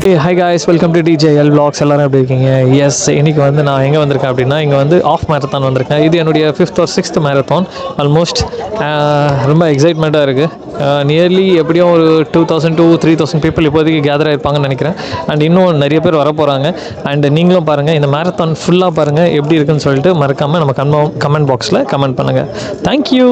Hi guys, welcome to DJL vlogs. எல்லோரும் எப்படி இருக்கீங்க? எஸ், இன்றைக்கி வந்து நான் எங்கே வந்திருக்கேன் அப்படின்னா, இங்கே வந்து ஆஃப் மேரத்தான் வந்திருக்கேன். இது என்னுடைய 5th or 6th marathon almost. ரொம்ப எக்ஸைட்மெண்ட்டாக இருக்குது. நியர்லி எப்படியும் ஒரு 2000 to 3000 பீப்புள் இப்போதைக்கு கேதர் ஆகிருப்பாங்கன்னு நினைக்கிறேன். அண்ட் இன்னும் நிறைய பேர் வர போகிறாங்க. அண்ட் நீங்களும் பாருங்கள், இந்த மேரத்தான் ஃபுல்லாக பாருங்கள் எப்படி இருக்குன்னு சொல்லிட்டு மறக்காமல் நம்ம கமெண்ட் பாக்ஸில் கமெண்ட் பண்ணுங்கள். தேங்க்யூ.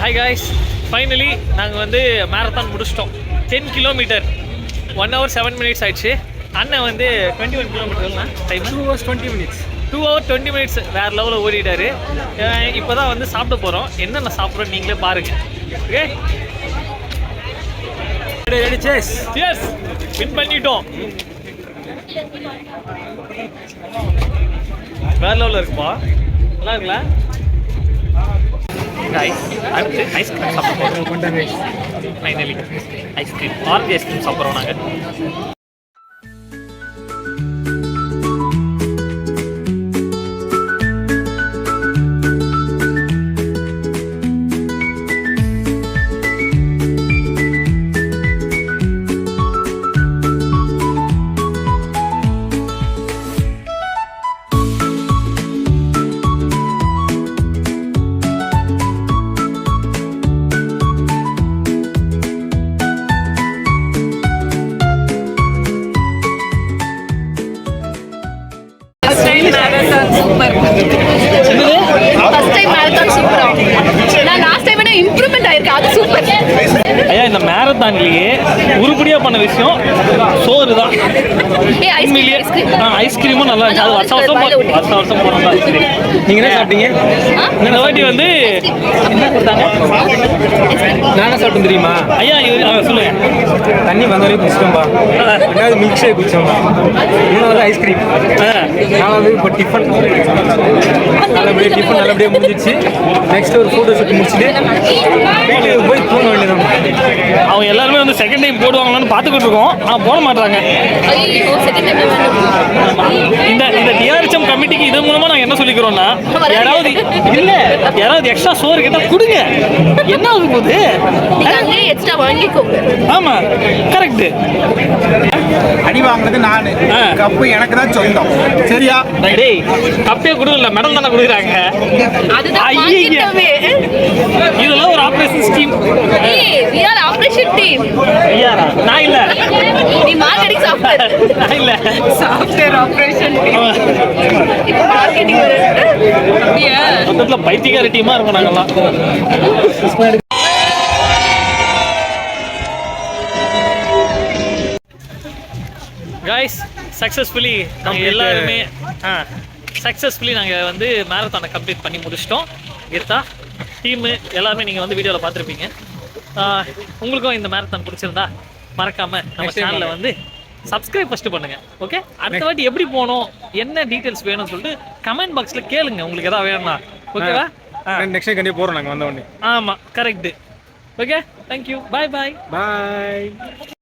ஹாய் காய்ஸ், ஃபைனலி நாங்கள் வந்து மேரத்தான் முடிச்சிட்டோம். 10 கிலோமீட்டர் 1 hour 7 minutes ஆயிடுச்சு. அண்ணன் வந்து 21 கிலோமீட்டர்னா time 2 hours 20 minutes 2 hours 20 minutes வேறு லெவலில் ஓடிட்டாரு. இப்போ தான் வந்து சாப்பிட போகிறோம். என்னென்ன சாப்பிட்றோம் நீங்களே பாருங்கள். Okay, ready? சியர்ஸ். வின் பண்ணிட்டோம். வேறு லெவலில் இருக்குப்பா. நல்லா இருக்குல்ல guys? அடுத்து ஐஸ்கிரீம் சாப்பிட போகிறோம். ஃபைனலி ஐஸ்கிரீம், ஆர்ஜி ஐஸ்கிரீம் சாப்பிட்றோம் நாங்கள். மேரத்தான் சூப்பரா. நான் லாஸ்ட் டைம் விட இம்ப்ரூவ்மெண்ட் ஆயிருக்கு. அது சூப்பர். ஐயா இந்த மேரத்தான்லயே உருப்படியா பண்ண விஷயம் சோறு தான். ஐஸ்கிரீமும் நல்லா இருந்துச்சு. அது வருஷம் போறோம் ஐஸ்கிரீம். நீங்க என்ன சாப்பிட்டீங்க? இந்த வாட்டி வந்து என்ன கொடுத்தாங்க? நானே சாப்பிட்டு தெரியுமா ஐயா? சொல்லுங்க. தண்ணி வந்த வரைக்கும் குடிச்சிட்டோம்பா. ரெண்டாவது மில்க் ஷேக் குடிச்சோம்பா. மூணாவது ஐஸ்கிரீம். நாலாவது இப்போ டிஃபன். நல்லபடியாக முடிஞ்சிச்சு. நெக்ஸ்ட் ஒரு ஃபோட்டோ ஷூட் முடிச்சுட்டு போய் தூங்க வேண்டியதான். அவங்க எல்லாருமே வந்து செகண்ட் டைம் போடுவாங்களான்னு பார்த்துக்கிட்டு இருக்கோம். ஆனால் போட மாட்டாங்க. இந்த டிஆர்எச்எம் கமிட்டிக்கு இது மூலமா நாங்கள் என்ன சொல்லிக்கிறோம்னா, யாராவது எக்ஸ்ட்ரா சோறு கேட்டால் கொடுங்க. என்ன ஆகுது போகுது? ஆமா கரெக்ட். அடி வாங்குறது நானு, கப்பு எனக்கு தான் சொந்தம். சரியா? டேய் கப்பே கொடுக்கல, மெடல் தானே கொடுக்குறாங்க. இதெல்லாம் ஒரு ஆபரேஷன் ஸ்கீம். Operation team. நான் இல்ல, நீ மார்க்கெட்டிங் சாஃப்ட்வேர். நான் இல்ல, சாஃப்ட்வேர் ஆபரேஷன் டீம். இப்போ மார்க்கெட்டிங் மொத்தத்துல பைத்தியக்கார டீமா இருக்கும் நாங்கெல்லாம். கைஸ் சக்ஸஸ்ஃபுல்லி நாங்கள் எல்லாருமே நாங்கள் வந்து மேரத்தானை கம்ப்ளீட் பண்ணி முடிச்சிட்டோம். கீதா டீமு எல்லாருமே நீங்கள் வந்து வீடியோவில் பார்த்துருப்பீங்க. உங்களுக்கும் இந்த மேரத்தான் பிடிச்சிருந்தா மறக்காமல் நம்ம சேனலில் வந்து சப்ஸ்கிரைப் ஃபஸ்ட்டு பண்ணுங்கள். ஓகே, அடுத்த வாட்டி எப்படி போகணும், என்ன டீட்டெயில்ஸ் வேணும்னு சொல்லிட்டு கமெண்ட் பாக்ஸில் கேளுங்க. உங்களுக்கு எதாவது வேணும்னா ஓகேவா? நெக்ஸ்ட் டைம் கண்டிப்பாக போகிறோம் நாங்கள் வந்த உடனே. ஆமாம் கரெக்டு. ஓகே, தேங்க்யூ, பாய் பாய். பாய்.